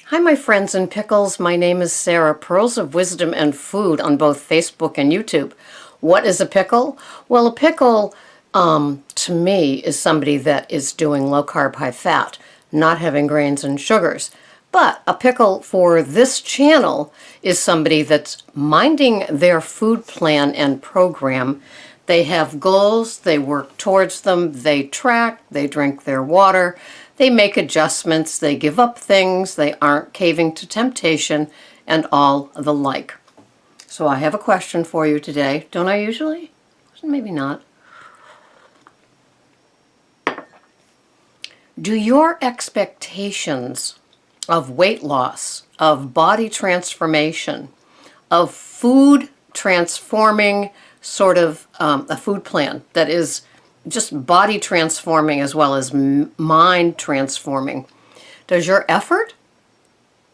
Hi, my friends in pickles. My name is Sarah, Pearls of Wisdom and Food on both Facebook and YouTube. What is a pickle? Well, a pickle, to me, is somebody that is doing low carb, high fat, not having grains and sugars. But a pickle for this channel is somebody that's minding their food plan and program. They have goals, they work towards them, they track, they drink their water, they make adjustments, they give up things, they aren't caving to temptation, and all the like. So I have a question for you today. Don't I usually? Maybe not. Do your expectations of weight loss, of body transformation, of food transforming sort of a food plan that is just body transforming as well as mind transforming, does your effort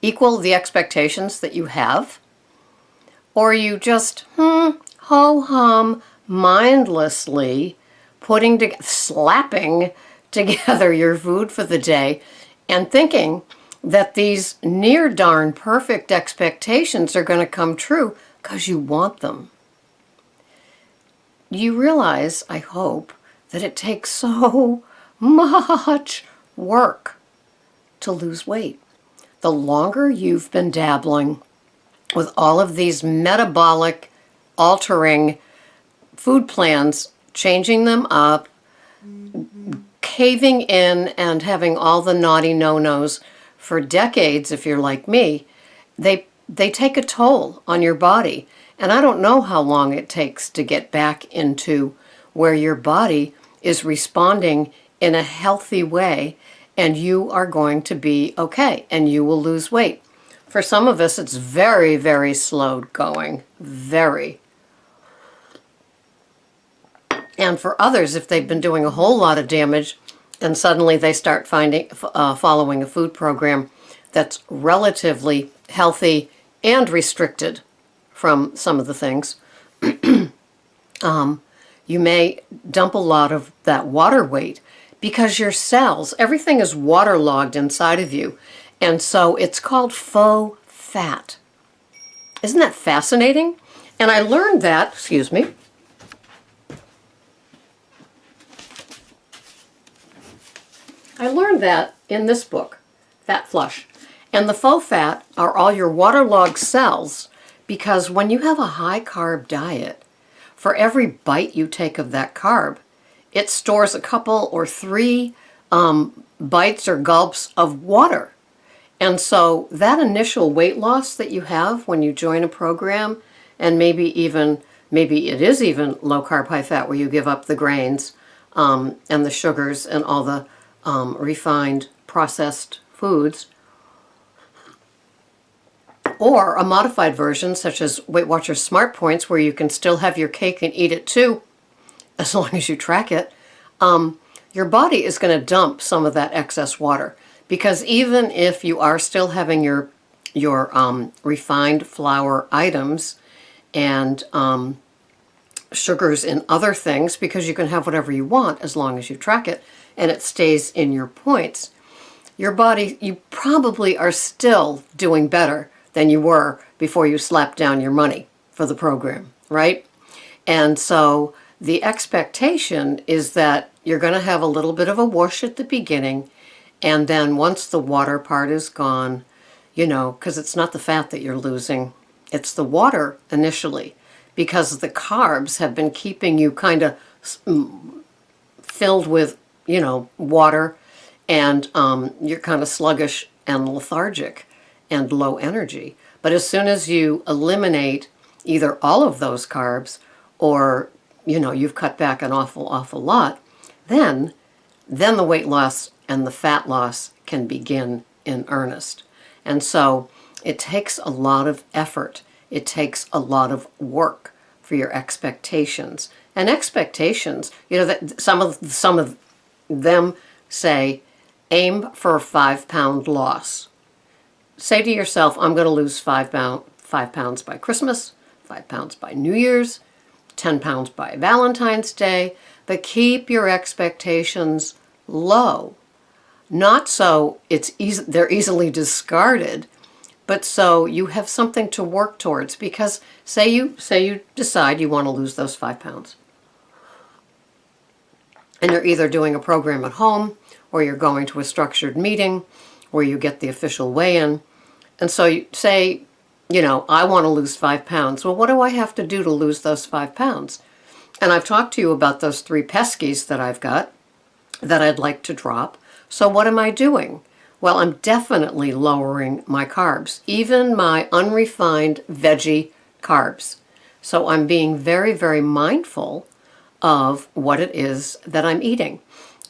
equal the expectations that you have? Or are you just ho-hum mindlessly slapping together your food for the day and thinking that these near darn perfect expectations are going to come true because you want them? You realize, I hope, that it takes so much work to lose weight. The longer you've been dabbling with all of these metabolic altering food plans, changing them up, caving in and having all the naughty no-nos for decades, if you're like me, they take a toll on your body. And I don't know how long it takes to get back into where your body is responding in a healthy way and you are going to be okay and you will lose weight. For some of us, it's very, very slow going. Very. And for others, if they've been doing a whole lot of damage and suddenly they start following a food program that's relatively healthy and restricted from some of the things, you may dump a lot of that water weight because your cells, everything is waterlogged inside of you. And so it's called faux fat. Isn't that fascinating? And I learned that, excuse me, I learned that in this book, Fat Flush. And the faux fat are all your waterlogged cells, because when you have a high carb diet, for every bite you take of that carb, it stores a couple or three bites or gulps of water. And so that initial weight loss that you have when you join a program, and maybe it is even low carb, high fat, where you give up the grains and the sugars and all the refined processed foods, or a modified version such as Weight Watchers Smart Points, where you can still have your cake and eat it too, as long as you track it, your body is going to dump some of that excess water. Because even if you are still having your refined flour items and sugars in other things, because you can have whatever you want as long as you track it and it stays in your points, your body, you probably are still doing better than you were before you slapped down your money for the program, right? And so the expectation is that you're going to have a little bit of a whoosh at the beginning, and then once the water part is gone, because it's not the fat that you're losing, it's the water initially, because the carbs have been keeping you kind of filled with, water, and you're kind of sluggish and lethargic and low energy. But as soon as you eliminate either all of those carbs or, you've cut back an awful lot, then the weight loss and the fat loss can begin in earnest. And so it takes a lot of effort. It takes a lot of work for your expectations. And expectations, that some of them say, aim for a 5-pound loss. Say to yourself, I'm going to lose 5 pounds by Christmas, 5 pounds by New Year's, 10 pounds by Valentine's Day, but keep your expectations low. Not so they're easily discarded, but so you have something to work towards. Because say you decide you want to lose those 5 pounds, and you're either doing a program at home or you're going to a structured meeting where you get the official weigh-in. And so you say, I want to lose 5 pounds. Well, what do I have to do to lose those 5 pounds? And I've talked to you about those 3 peskies that I've got that I'd like to drop. So what am I doing? Well, I'm definitely lowering my carbs, even my unrefined veggie carbs. So I'm being very, very mindful of what it is that I'm eating.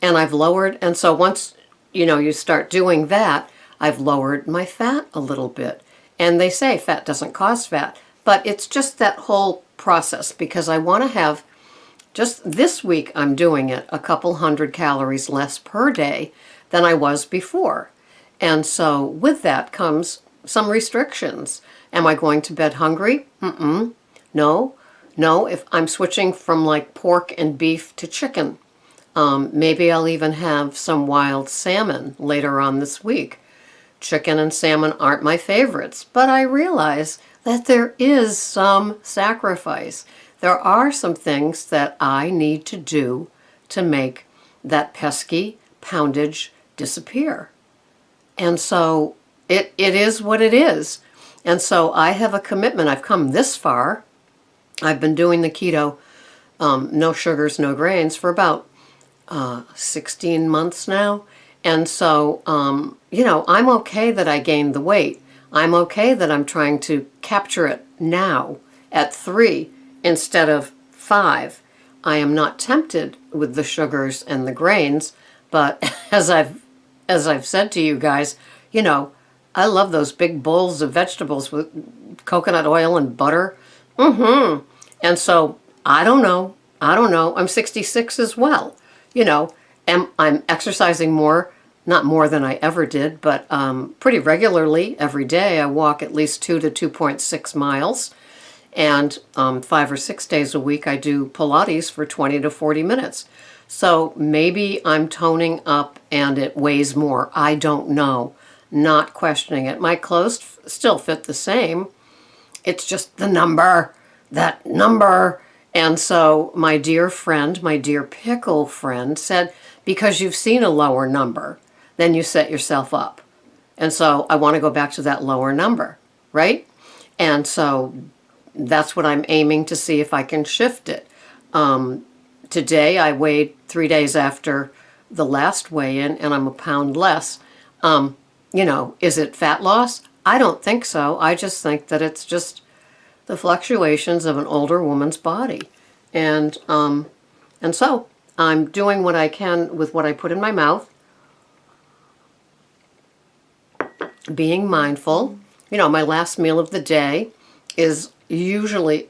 And I've lowered, and so once, you start doing that, I've lowered my fat a little bit. And they say fat doesn't cause fat, but it's just that whole process, because I want to have, just this week I'm doing it a couple 100 calories less per day than I was before. And so with that comes some restrictions. Am I going to bed hungry? No. If I'm switching from like pork and beef to chicken, maybe I'll even have some wild salmon later on this week. Chicken and salmon aren't my favorites, but I realize that there is some sacrifice. There are some things that I need to do to make that pesky poundage disappear. And so it is what it is. And so I have a commitment. I've come this far. I've been doing the keto, no sugars, no grains, for about 16 months now. And so, I'm okay that I gained the weight. I'm okay that I'm trying to capture it now at 3 instead of 5. I am not tempted with the sugars and the grains, but as I've said to you guys, I love those big bowls of vegetables with coconut oil and butter. And so, I don't know. I'm 66 as well. I'm exercising more, not more than I ever did, but pretty regularly every day. I walk at least 2 to 2.6 miles. And 5 or 6 days a week, I do Pilates for 20 to 40 minutes. So maybe I'm toning up and it weighs more. I don't know. Not questioning it. My clothes still fit the same. It's just the number, that number. And so my dear friend, my dear pickle friend said, because you've seen a lower number, then you set yourself up. And so I want to go back to that lower number, right? And so that's what I'm aiming to see if I can shift it. Today I weighed 3 days after the last weigh-in, and I'm a pound less. Is it fat loss? I don't think so. I just think that it's just the fluctuations of an older woman's body. And so I'm doing what I can with what I put in my mouth, being mindful. My last meal of the day is usually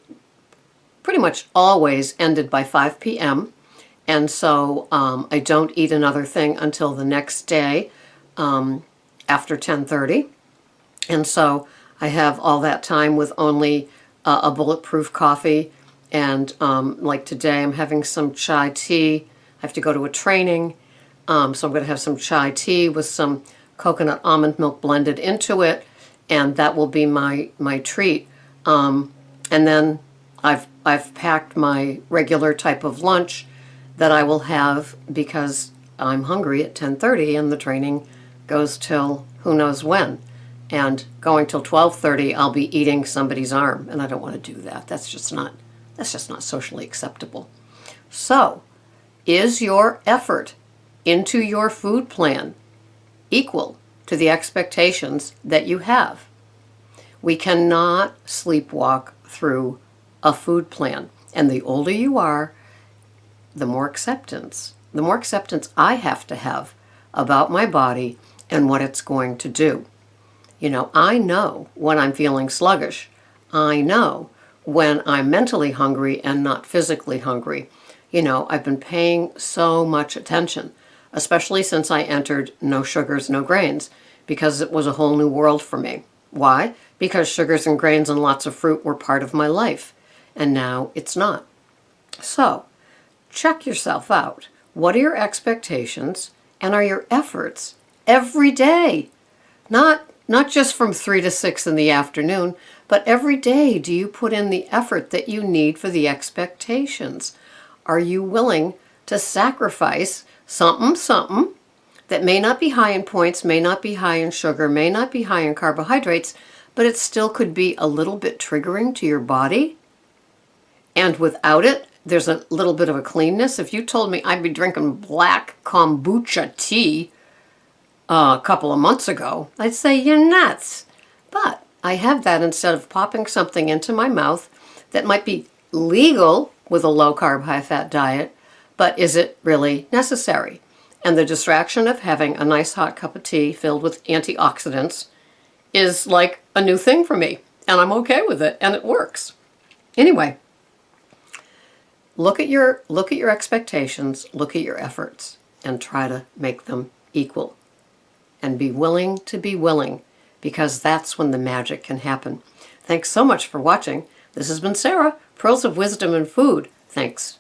pretty much always ended by 5 p.m. And so I don't eat another thing until the next day after 10:30. And so I have all that time with only a bulletproof coffee. And like today, I'm having some chai tea. I have to go to a training. So I'm going to have some chai tea with some coconut almond milk blended into it. And that will be my treat. And then I've packed my regular type of lunch that I will have because I'm hungry at 10:30 and the training goes till who knows when. And going till 12:30, I'll be eating somebody's arm, and I don't want to do that. That's just not socially acceptable. So, is your effort into your food plan equal to the expectations that you have? We cannot sleepwalk through a food plan. And the older you are, the more acceptance I have to have about my body and what it's going to do. I know when I'm feeling sluggish. I know when I'm mentally hungry and not physically hungry. I've been paying so much attention, especially since I entered no sugars, no grains, because it was a whole new world for me. Why? Because sugars and grains and lots of fruit were part of my life, and now it's not. So, check yourself out. What are your expectations, and are your efforts every day. Not just from 3 to 6 in the afternoon, but every day do you put in the effort that you need for the expectations? Are you willing to sacrifice something that may not be high in points, may not be high in sugar, may not be high in carbohydrates, but it still could be a little bit triggering to your body? And without it, there's a little bit of a cleanness. If you told me I'd be drinking black kombucha tea a couple of months ago, I'd say you're nuts. But I have that instead of popping something into my mouth that might be legal with a low-carb, high-fat diet, but is it really necessary? And the distraction of having a nice hot cup of tea filled with antioxidants is like a new thing for me, and I'm okay with it, and it works. Anyway, look at your expectations, look at your efforts, and try to make them equal. And be willing to be willing, because that's when the magic can happen. Thanks so much for watching. This has been Sarah, Pearls of Wisdom in Food. Thanks.